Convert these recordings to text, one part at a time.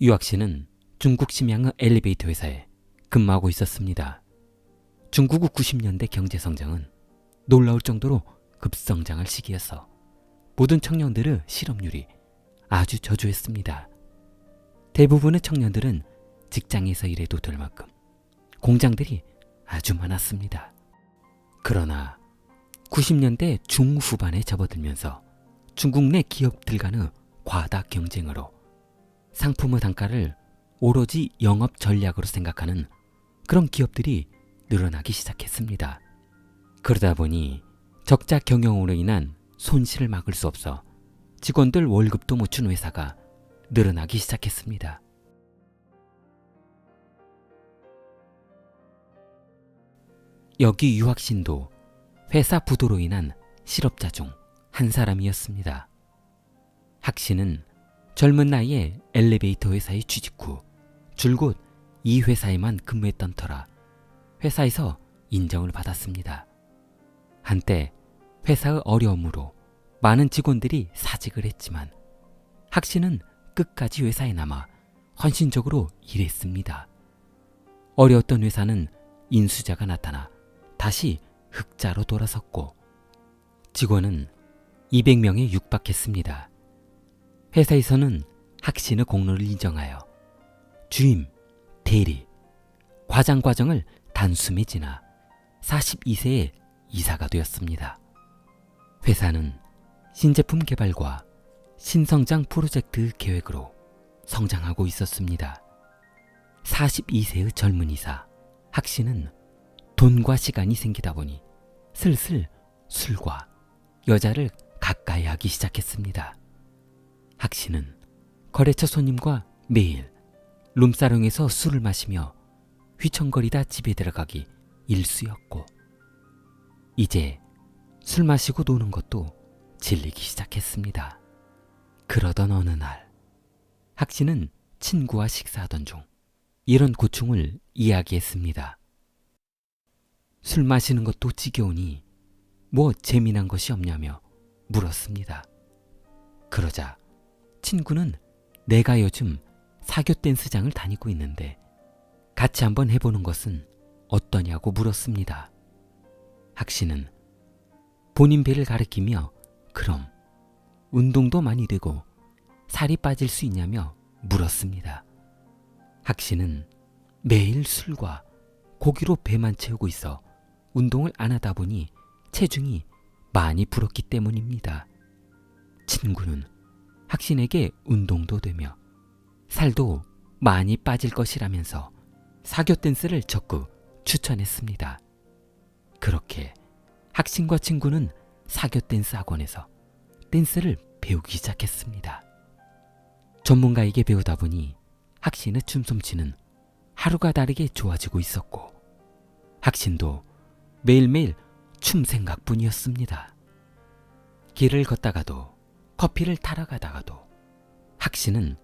유학 씨는 중국 심양의 엘리베이터 회사에 근무하고 있었습니다. 중국 후 90년대 경제 성장은 놀라울 정도로 급성장할 시기였어 모든 청년들의 실업률이 아주 저조했습니다. 대부분의 청년들은 직장에서 일해도 될 만큼 공장들이 아주 많았습니다. 그러나 90년대 중후반에 접어들면서 중국 내 기업들 간의 과다 경쟁으로 상품의 단가를 오로지 영업 전략으로 생각하는 그런 기업들이 늘어나기 시작했습니다. 그러다 보니 적자 경영으로 인한 손실을 막을 수 없어 직원들 월급도 못 준 회사가 늘어나기 시작했습니다. 여기 유학신도 회사 부도로 인한 실업자 중 한 사람이었습니다. 학신은 젊은 나이에 엘리베이터 회사에 취직 후 줄곧 이 회사에만 근무했던 터라 회사에서 인정을 받았습니다. 한때 회사의 어려움으로 많은 직원들이 사직을 했지만 학신은 끝까지 회사에 남아 헌신적으로 일했습니다. 어려웠던 회사는 인수자가 나타나 다시 흑자로 돌아섰고 직원은 200명에 육박했습니다. 회사에서는 학신의 공로를 인정하여 주임, 대리, 과장 과정을 단숨에 지나 42세에 이사가 되었습니다. 회사는 신제품 개발과 신성장 프로젝트 계획으로 성장하고 있었습니다. 42세의 젊은 이사 학신은 돈과 시간이 생기다 보니 슬슬 술과 여자를 가까이 하기 시작했습니다. 학신은 거래처 손님과 매일 룸사롱에서 술을 마시며 휘청거리다 집에 들어가기 일쑤였고 이제 술 마시고 노는 것도 질리기 시작했습니다. 그러던 어느 날 학신은 친구와 식사하던 중 이런 고충을 이야기했습니다. 술 마시는 것도 지겨우니 뭐 재미난 것이 없냐며 물었습니다. 그러자 친구는 내가 요즘 사교 댄스장을 다니고 있는데 같이 한번 해보는 것은 어떠냐고 물었습니다. 학신은 본인 배를 가리키며 그럼 운동도 많이 되고 살이 빠질 수 있냐며 물었습니다. 학신은 매일 술과 고기로 배만 채우고 있어 운동을 안 하다 보니 체중이 많이 불었기 때문입니다. 친구는 학신에게 운동도 되며 살도 많이 빠질 것이라면서 사교 댄스를 적극 추천했습니다. 그렇게 학신과 친구는 사교 댄스 학원에서 댄스를 배우기 시작했습니다. 전문가에게 배우다 보니 학신의 춤솜씨는 하루가 다르게 좋아지고 있었고 학신도 매일매일 춤 생각뿐이었습니다. 길을 걷다가도 커피를 타러 가다가도 학신은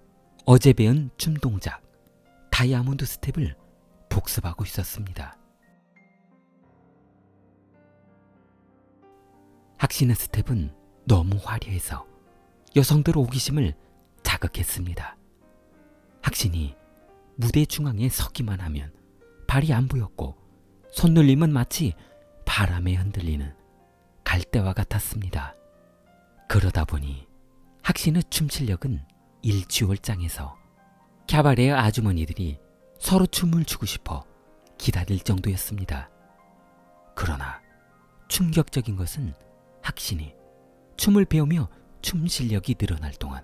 어제 배운 춤 동작 다이아몬드 스텝을 복습하고 있었습니다. 학신의 스텝은 너무 화려해서 여성들의 호기심을 자극했습니다. 학신이 무대 중앙에 서기만 하면 발이 안 보였고 손놀림은 마치 바람에 흔들리는 갈대와 같았습니다. 그러다 보니 학신의 춤 실력은 일취월장해서 캬바레의 아주머니들이 서로 춤을 추고 싶어 기다릴 정도였습니다. 그러나 충격적인 것은 학신이 춤을 배우며 춤 실력이 늘어날 동안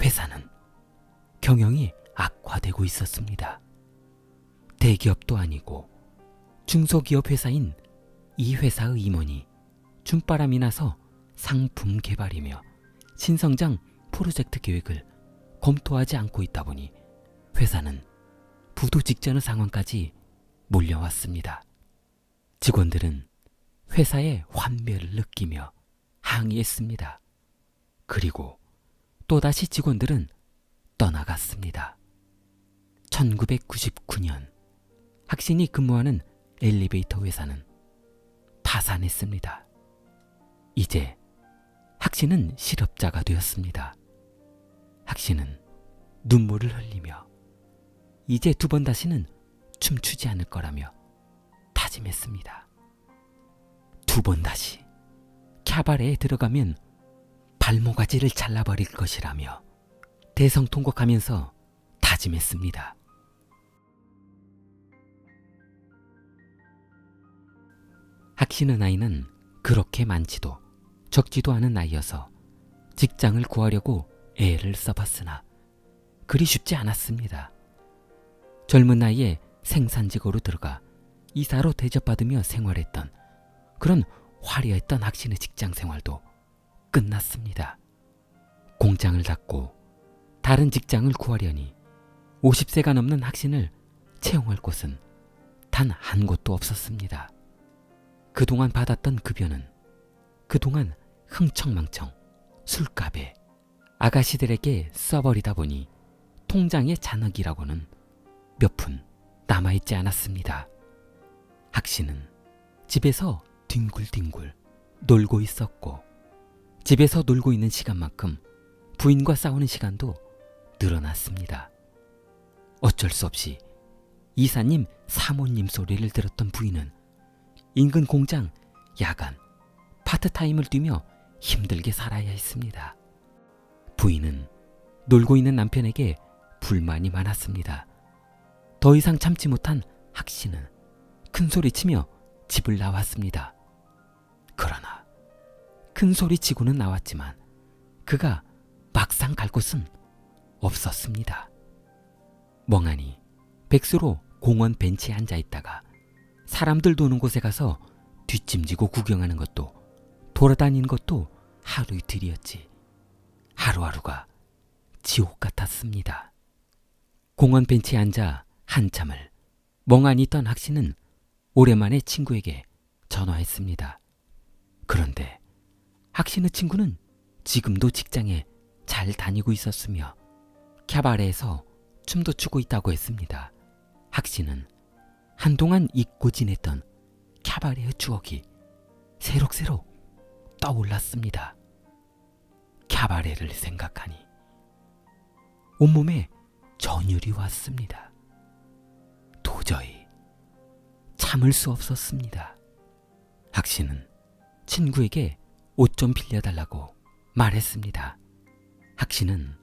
회사는 경영이 악화되고 있었습니다. 대기업도 아니고 중소기업 회사인 이 회사의 임원이 춤바람이 나서 상품 개발이며 신성장 프로젝트 계획을 검토하지 않고 있다 보니 회사는 부도 직전의 상황까지 몰려왔습니다. 직원들은 회사의 환멸을 느끼며 항의했습니다. 그리고 또다시 직원들은 떠나갔습니다. 1999년 학신이 근무하는 엘리베이터 회사는 파산했습니다. 이제 학신은 실업자가 되었습니다. 학신은 눈물을 흘리며 이제 2번 다시는 춤추지 않을 거라며 다짐했습니다. 2번 다시 캬바레에 들어가면 발모가지를 잘라버릴 것이라며 대성통곡하면서 다짐했습니다. 학신의 나이는 그렇게 많지도 적지도 않은 나이여서 직장을 구하려고 애를 써봤으나 그리 쉽지 않았습니다. 젊은 나이에 생산직으로 들어가 이사로 대접받으며 생활했던 그런 화려했던 학신의 직장 생활도 끝났습니다. 공장을 닫고 다른 직장을 구하려니 50세가 넘는 학신을 채용할 곳은 단 한 곳도 없었습니다. 그동안 받았던 급여는 그동안 흥청망청 술값에 아가씨들에게 써버리다 보니 통장에 잔액이라고는 몇 푼 남아있지 않았습니다. 학신은 집에서 뒹굴뒹굴 놀고 있었고 집에서 놀고 있는 시간만큼 부인과 싸우는 시간도 늘어났습니다. 어쩔 수 없이 이사님, 사모님 소리를 들었던 부인은 인근 공장 야간 파트타임을 뛰며 힘들게 살아야 했습니다. 부인은 놀고 있는 남편에게 불만이 많았습니다. 더 이상 참지 못한 학신은 큰소리치며 집을 나왔습니다. 그러나 큰소리치고는 나왔지만 그가 막상 갈 곳은 없었습니다. 멍하니 백수로 공원 벤치에 앉아있다가 사람들 도는 곳에 가서 뒷짐지고 구경하는 것도 돌아다니는 것도 하루 이틀이었지 하루하루가 지옥 같았습니다. 공원 벤치에 앉아 한참을 멍하니 있던 학신은 오랜만에 친구에게 전화했습니다. 그런데 학신의 친구는 지금도 직장에 잘 다니고 있었으며 캬바레에서 춤도 추고 있다고 했습니다. 학신은 한동안 잊고 지냈던 캬바레의 추억이 새록새록 떠올랐습니다. 캬바레를 생각하니 온몸에 전율이 왔습니다. 도저히 참을 수 없었습니다. 학신은 친구에게 옷 좀 빌려달라고 말했습니다. 학신은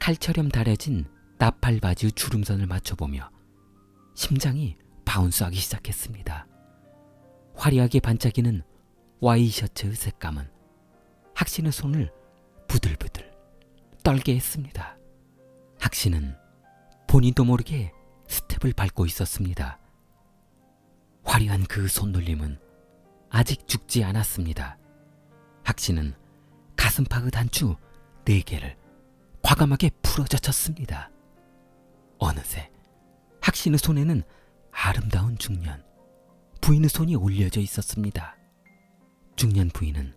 칼처럼 다려진 나팔 바지의 주름선을 맞춰보며 심장이 바운스하기 시작했습니다. 화려하게 반짝이는 와이셔츠의 색감은 학신의 손을 부들부들 떨게 했습니다. 학신은 본인도 모르게 스텝을 밟고 있었습니다. 화려한 그 손놀림은 아직 죽지 않았습니다. 학신은 가슴팍의 단추 4개를 과감하게 풀어젖혔습니다. 어느새 학신의 손에는 아름다운 중년 부인의 손이 올려져 있었습니다. 중년 부인은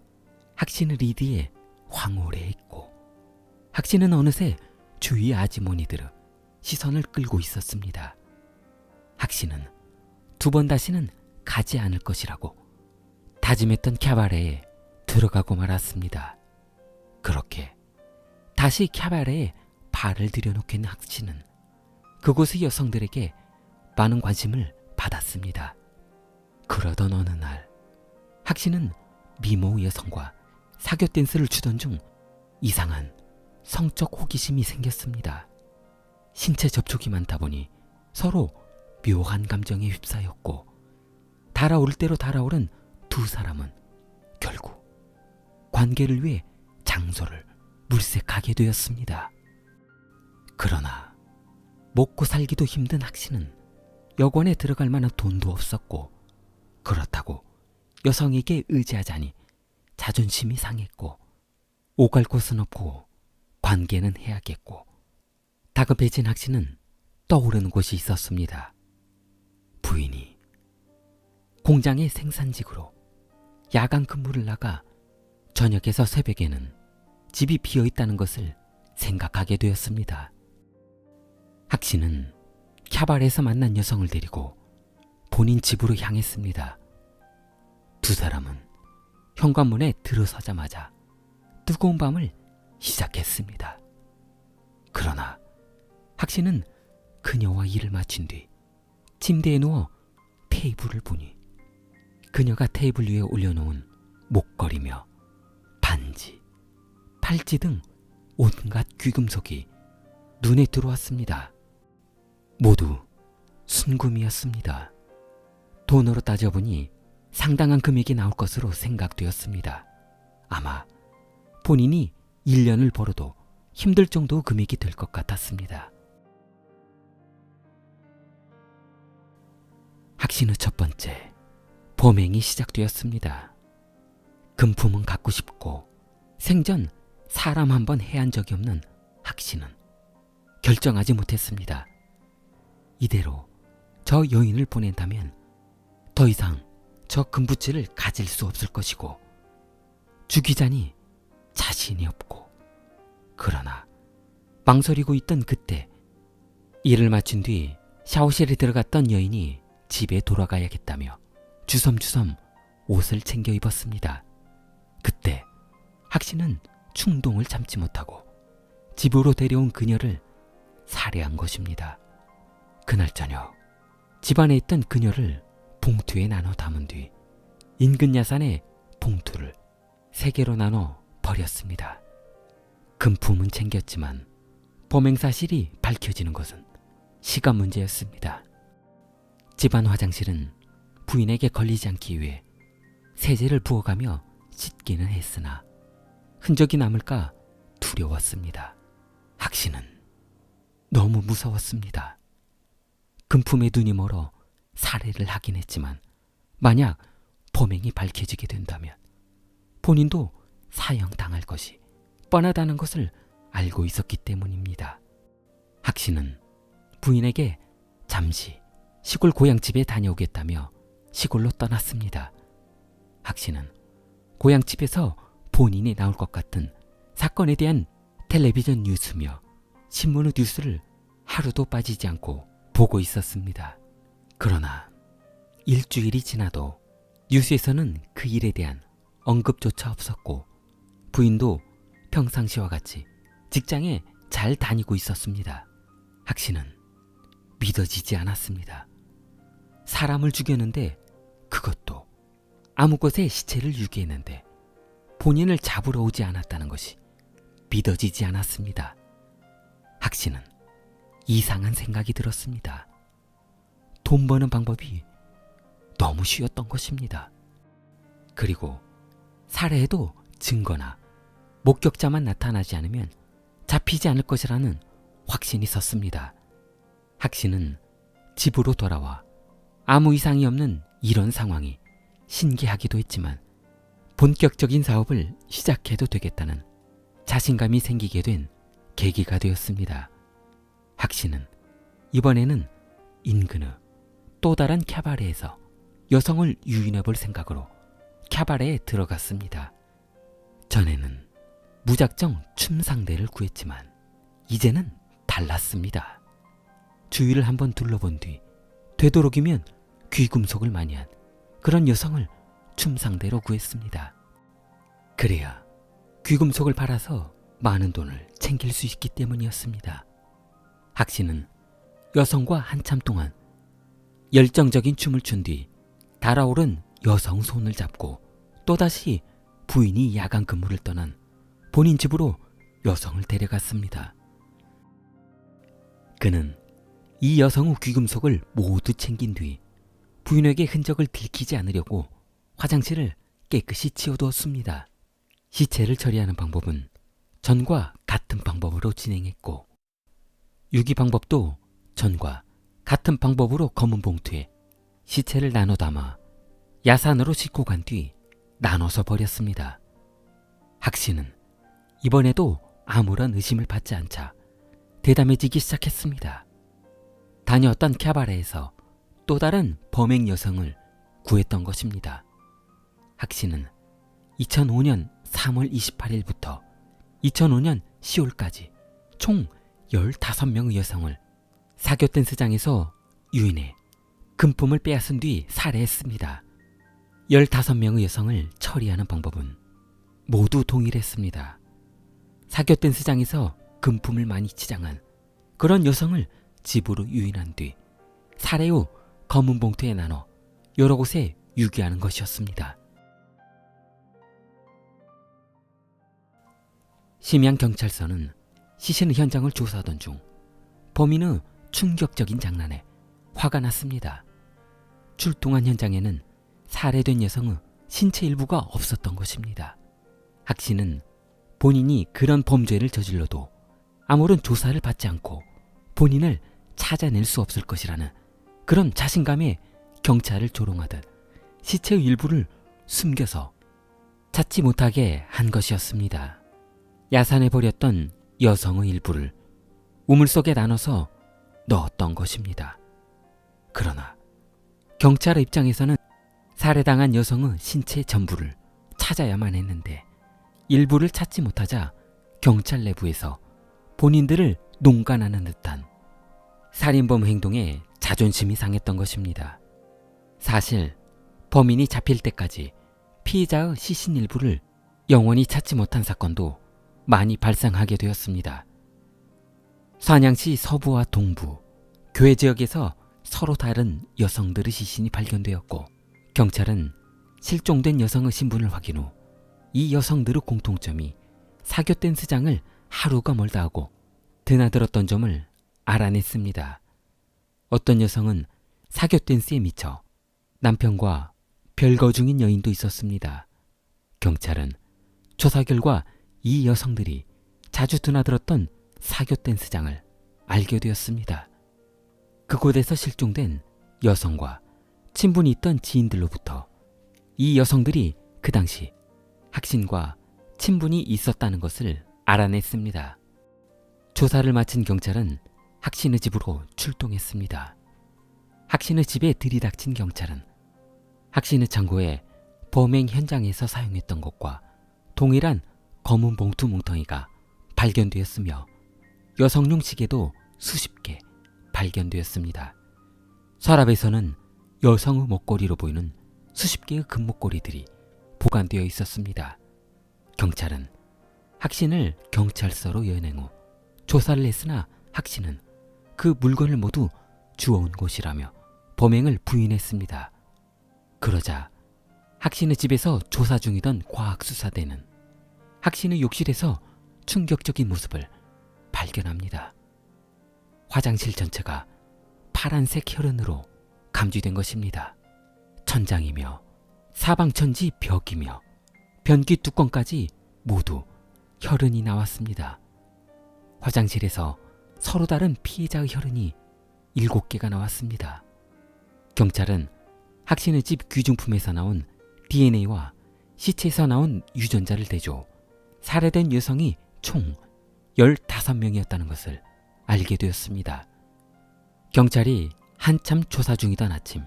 학신의 리드에 황홀해했고 학신은 어느새 주위 아주머니들의 시선을 끌고 있었습니다. 학신은 2번 다시는 가지 않을 것이라고 다짐했던 캬바레에 들어가고 말았습니다. 그렇게 다시 캬바레에 발을 들여놓게 된 학신은 그곳의 여성들에게 많은 관심을 받았습니다. 그러던 어느 날 학신은 미모 여성과 사교 댄스를 추던 중 이상한 성적 호기심이 생겼습니다. 신체 접촉이 많다 보니 서로 묘한 감정에 휩싸였고 달아오를 대로 달아오른 2 사람은 결국 관계를 위해 장소를 물색하게 되었습니다. 그러나 먹고 살기도 힘든 학신은 여관에 들어갈 만한 돈도 없었고 그렇다고 여성에게 의지하자니 자존심이 상했고 오갈 곳은 없고 관계는 해야겠고 다급해진 학신은 떠오르는 곳이 있었습니다. 부인이 공장의 생산직으로 야간 근무를 나가 저녁에서 새벽에는 집이 비어있다는 것을 생각하게 되었습니다. 학신은 캬바레에서 만난 여성을 데리고 본인 집으로 향했습니다. 2 사람은 현관문에 들어서자마자 뜨거운 밤을 시작했습니다. 그러나 학 씨는 그녀와 일을 마친 뒤 침대에 누워 테이블을 보니 그녀가 테이블 위에 올려놓은 목걸이며 반지, 팔찌 등 온갖 귀금속이 눈에 들어왔습니다. 모두 순금이었습니다. 돈으로 따져보니 상당한 금액이 나올 것으로 생각되었습니다. 아마 본인이 1년을 벌어도 힘들 정도 금액이 될 것 같았습니다. 학 씨는 첫 번째 범행이 시작되었습니다. 금품은 갖고 싶고 생전 사람 한 번 해한 적이 없는 학 씨는 결정하지 못했습니다. 이대로 저 여인을 보낸다면 더 이상 저 금부치를 가질 수 없을 것이고 죽이자니 자신이 없고, 그러나 망설이고 있던 그때 일을 마친 뒤 샤워실에 들어갔던 여인이 집에 돌아가야겠다며 주섬주섬 옷을 챙겨 입었습니다. 그때 학 씨는 충동을 참지 못하고 집으로 데려온 그녀를 살해한 것입니다. 그날 저녁 집안에 있던 그녀를 봉투에 나눠 담은 뒤 인근 야산에 봉투를 3개로 나눠 버렸습니다. 금품은 챙겼지만 범행 사실이 밝혀지는 것은 시간 문제였습니다. 집안 화장실은 부인에게 걸리지 않기 위해 세제를 부어가며 씻기는 했으나 흔적이 남을까 두려웠습니다. 학 씨는 너무 무서웠습니다. 금품에 눈이 멀어 살해를 하긴 했지만 만약 범행이 밝혀지게 된다면 본인도 사형당할 것이 뻔하다는 것을 알고 있었기 때문입니다. 학 씨는 부인에게 잠시 시골 고향집에 다녀오겠다며 시골로 떠났습니다. 학 씨는 고향집에서 본인이 나올 것 같은 사건에 대한 텔레비전 뉴스며 신문의 뉴스를 하루도 빠지지 않고 보고 있었습니다. 그러나 일주일이 지나도 뉴스에서는 그 일에 대한 언급조차 없었고 부인도 평상시와 같이 직장에 잘 다니고 있었습니다. 학 씨는 믿어지지 않았습니다. 사람을 죽였는데, 그것도 아무 곳에 시체를 유기했는데 본인을 잡으러 오지 않았다는 것이 믿어지지 않았습니다. 학 씨는 이상한 생각이 들었습니다. 돈 버는 방법이 너무 쉬웠던 것입니다. 그리고 살해해도 증거나 목격자만 나타나지 않으면 잡히지 않을 것이라는 확신이 섰습니다. 학 씨는 집으로 돌아와 아무 이상이 없는 이런 상황이 신기하기도 했지만 본격적인 사업을 시작해도 되겠다는 자신감이 생기게 된 계기가 되었습니다. 학 씨는 이번에는 인근의 또 다른 캐바레에서 여성을 유인해 볼 생각으로 캐바레에 들어갔습니다. 전에는 무작정 춤 상대를 구했지만 이제는 달랐습니다. 주위를 한번 둘러본 뒤 되도록이면 귀금속을 많이 한 그런 여성을 춤 상대로 구했습니다. 그래야 귀금속을 팔아서 많은 돈을 챙길 수 있기 때문이었습니다. 학 씨는 여성과 한참 동안 열정적인 춤을 춘 뒤 달아오른 여성 손을 잡고 또다시 부인이 야간 근무를 떠난 본인 집으로 여성을 데려갔습니다. 그는 이 여성의 귀금속을 모두 챙긴 뒤 부인에게 흔적을 들키지 않으려고 화장실을 깨끗이 치워두었습니다. 시체를 처리하는 방법은 전과 같은 방법으로 진행했고 유기 방법도 전과 같은 방법으로 검은 봉투에 시체를 나눠 담아 야산으로 싣고 간 뒤 나눠서 버렸습니다. 학 씨는 이번에도 아무런 의심을 받지 않자 대담해지기 시작했습니다. 다녀왔던 캐바레에서 또 다른 범행 여성을 구했던 것입니다. 학 씨는 2005년 3월 28일부터 2005년 10월까지 총 15명의 여성을 사교 댄스장에서 유인해 금품을 빼앗은 뒤 살해했습니다. 15명의 여성을 처리하는 방법은 모두 동일했습니다. 사교 댄스장에서 금품을 많이 치장한 그런 여성을 집으로 유인한 뒤 살해 후 검은 봉투에 나눠 여러 곳에 유기하는 것이었습니다. 심양경찰서는 시신 현장을 조사하던 중 범인의 충격적인 장난에 화가 났습니다. 출동한 현장에는 살해된 여성의 신체 일부가 없었던 것입니다. 학 씨는 본인이 그런 범죄를 저질러도 아무런 조사를 받지 않고 본인을 찾아낼 수 없을 것이라는 그런 자신감에 경찰을 조롱하듯 시체의 일부를 숨겨서 찾지 못하게 한 것이었습니다. 야산해버렸던 여성의 일부를 우물 속에 나눠서 넣었던 것입니다. 그러나 경찰의 입장에서는 살해당한 여성의 신체 전부를 찾아야만 했는데 일부를 찾지 못하자 경찰 내부에서 본인들을 농간하는 듯한 살인범 행동에 자존심이 상했던 것입니다. 사실 범인이 잡힐 때까지 피의자의 시신 일부를 영원히 찾지 못한 사건도 많이 발생하게 되었습니다. 산양시 서부와 동부, 교외 지역에서 서로 다른 여성들의 시신이 발견되었고 경찰은 실종된 여성의 신분을 확인 후 이 여성들의 공통점이 사교 댄스장을 하루가 멀다 하고 드나들었던 점을 알아냈습니다. 어떤 여성은 사교 댄스에 미쳐 남편과 별거 중인 여인도 있었습니다. 경찰은 조사 결과 이 여성들이 자주 드나들었던 사교 댄스장을 알게 되었습니다. 그곳에서 실종된 여성과 친분이 있던 지인들로부터 이 여성들이 그 당시 학신과 친분이 있었다는 것을 알아냈습니다. 조사를 마친 경찰은 학신의 집으로 출동했습니다. 학신의 집에 들이닥친 경찰은 학신의 창고에 범행 현장에서 사용했던 것과 동일한 검은 봉투 뭉텅이가 발견되었으며 여성용 시계도 수십 개 발견되었습니다. 서랍에서는 여성의 목걸이로 보이는 수십 개의 금목걸이들이 보관되어 있었습니다. 경찰은 학신을 경찰서로 연행 후 조사를 했으나 학신은 그 물건을 모두 주워온 것이라며 범행을 부인했습니다. 그러자 학신의 집에서 조사 중이던 과학수사대는 학신의 욕실에서 충격적인 모습을 발견합니다. 화장실 전체가 파란색 혈흔으로 감지된 것입니다. 천장이며 사방천지 벽이며 변기 뚜껑까지 모두 혈흔이 나왔습니다. 화장실에서 서로 다른 피해자의 혈흔이 7개가 나왔습니다. 경찰은 학신의 집 귀중품에서 나온 DNA와 시체에서 나온 유전자를 대조 살해된 여성이 총 15명이었다는 것을 알게 되었습니다. 경찰이 한참 조사 중이던 아침,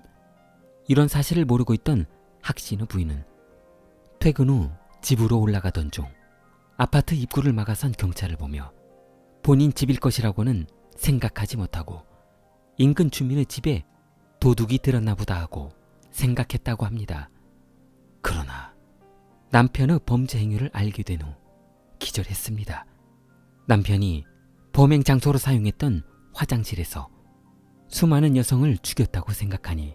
이런 사실을 모르고 있던 학신의 부인은 퇴근 후 집으로 올라가던 중 아파트 입구를 막아선 경찰을 보며 본인 집일 것이라고는 생각하지 못하고 인근 주민의 집에 도둑이 들었나 보다 하고 생각했다고 합니다. 그러나 남편의 범죄 행위를 알게 된 후 기절했습니다. 남편이 범행 장소로 사용했던 화장실에서 수많은 여성을 죽였다고 생각하니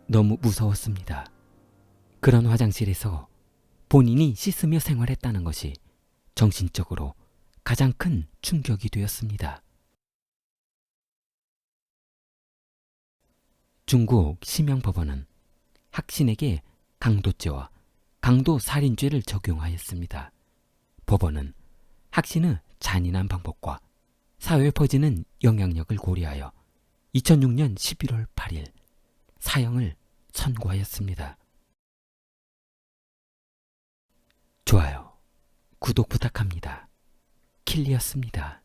너무 무서웠습니다. 그런 화장실에서 본인이 씻으며 생활했다는 것이 정신적으로 가장 큰 충격이 되었습니다. 중국 심양법원은 학신에게 강도죄와 강도살인죄를 적용하였습니다. 법원은 학신의 잔인한 방법과 사회에 퍼지는 영향력을 고려하여 2006년 11월 8일 사형을 선고하였습니다. 좋아요, 구독 부탁합니다. 킬리였습니다.